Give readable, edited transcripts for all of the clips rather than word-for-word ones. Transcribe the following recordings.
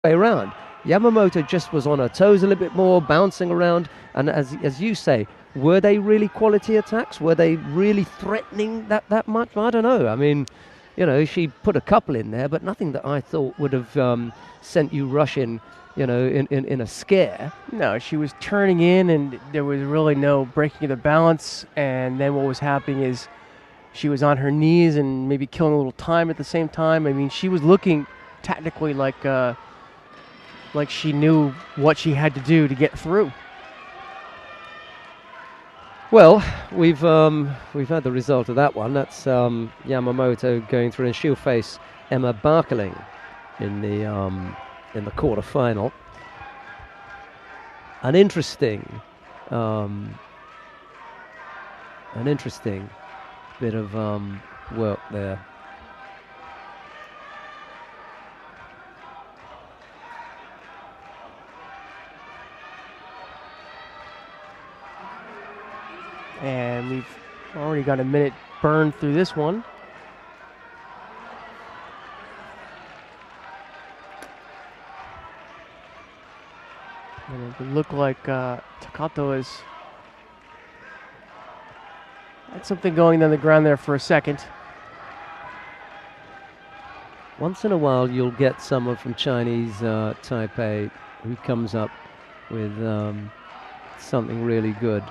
way around. Yamamoto just was on her toes a little bit more, bouncing around. And as you say, were they really quality attacks? Were they really threatening that much? I don't know. I mean, you know, she put a couple in there, but nothing that I thought would have sent you rushing, you know, in a scare. No, she was turning in, and there was really no breaking of the balance. And then what was happening is she was on her knees and maybe killing a little time at the same time. I mean, she was looking technically like she knew what she had to do to get through. Well, we've had the result of that one. That's Yamamoto going through, and she'll face Emma Barkeling in the quarter-final. An interesting bit of work there. And we've already got a minute burned through this one. And it would look like Takato has had something going on the ground there for a second. Once in a while, you'll get someone from Chinese Taipei who comes up with something really good.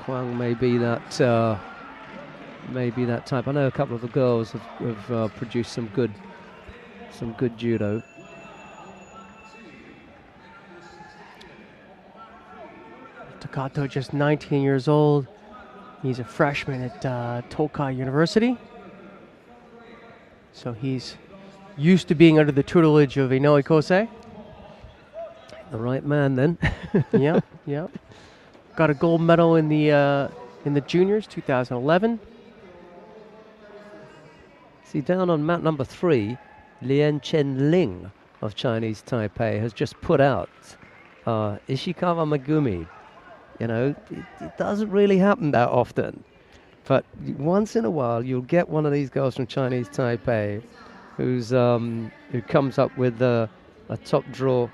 Huang may be that type. I know a couple of the girls have produced some good judo. Takato, just 19 years old. He's a freshman at Tokai University. So he's used to being under the tutelage of Inoue Kosei. The right man then. Yeah, yeah. Got a gold medal in the juniors, 2011. See, down on mat number 3, Lien Chen Ling of Chinese Taipei has just put out Ishikawa Megumi. You know, it doesn't really happen that often. But once in a while, you'll get one of these girls from Chinese Taipei who comes up with a top draw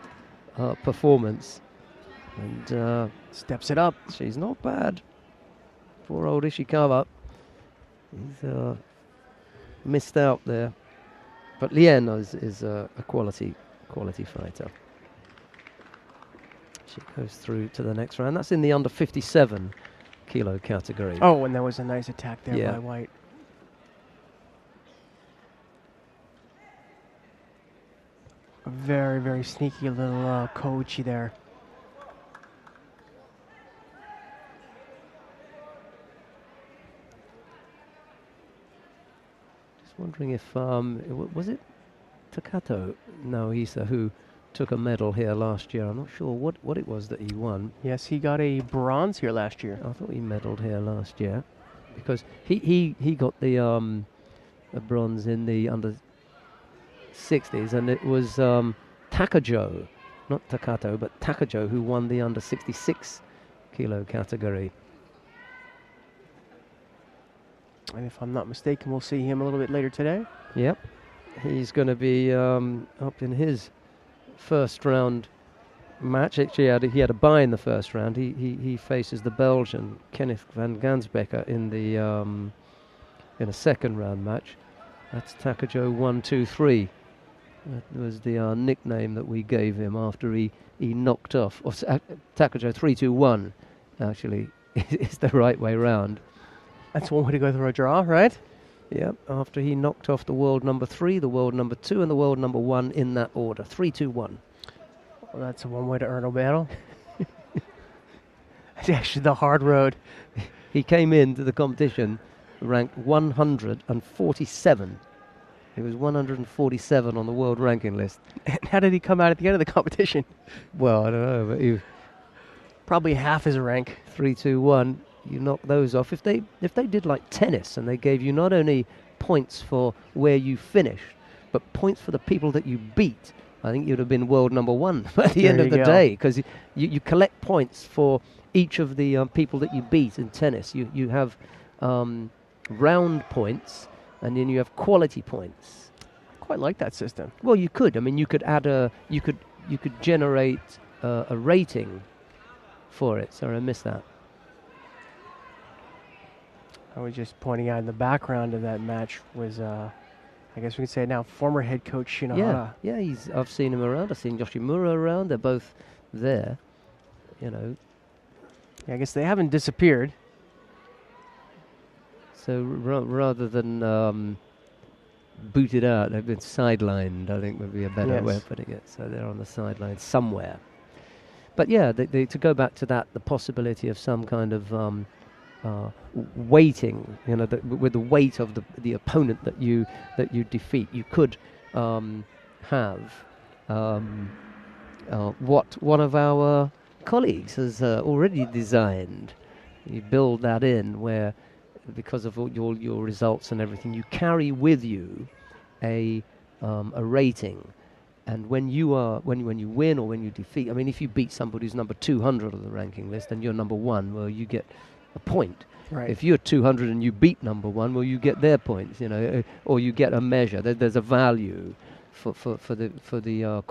performance. And steps it up. She's not bad. Poor old Ishikawa. He's missed out there. But Lien is a quality fighter. She goes through to the next round. That's in the under 57 kilo category. Oh, and there was a nice attack there by White. A very, very sneaky little Koichi there. Wondering if was it Takato Naohisa who took a medal here last year. I'm not sure what it was that he won. Yes, he got a bronze here last year. I thought he medaled here last year because he got the bronze in the under 60s, and it was Takajo, not Takato, but Takajo, who won the under 66 kilo category. And if I'm not mistaken, we'll see him a little bit later today. Yep. He's going to be up in his first round match. Actually, he had a bye in the first round. He faces the Belgian Kenneth van Gansbecker in a second round match. That's Takajo 1-2-3. That was the nickname that we gave him after he knocked off. Takajo 3-2-1, actually, is the right way round. That's one way to go through a draw, right? Yeah, after he knocked off the world number 3, the world number 2, and the world number 1 in that order. 3-2-1. Well, that's one way to earn a medal. It's actually the hard road. He came into the competition ranked 147. He was 147 on the world ranking list. And how did he come out at the end of the competition? Well, I don't know, but he probably half his rank. 3-2-1. You knock those off. If they did like tennis and they gave you not only points for where you finished, but points for the people that you beat, I think you'd have been world number one at the There end of you the go. day, because you collect points for each of the people that you beat in tennis. You have round points, and then you have quality points. Quite like that system. Well, you could. I mean, you could add you could generate a rating for it. Sorry, I missed that. I was just pointing out in the background of that match was, I guess we could say now, former head coach Shinohara. Yeah, I've seen him around. I've seen Yoshimura around. They're both there. You know. Yeah, I guess they haven't disappeared. So rather than booted out, they've been sidelined, I think would be a better way of putting it. So they're on the sideline somewhere. But yeah, to go back to that, the possibility of some kind of weighting, you know, with the weight of the opponent that you defeat, you could have what one of our colleagues has already designed. You build that in where, because of all your results and everything, you carry with you a rating, and when you win or when you defeat, I mean, if you beat somebody who's number 200 on the ranking list and you're number 1, well, you get a point. Right. If you're 200 and you beat number 1, well, you get their points, you know, or you get a measure. There's a value for the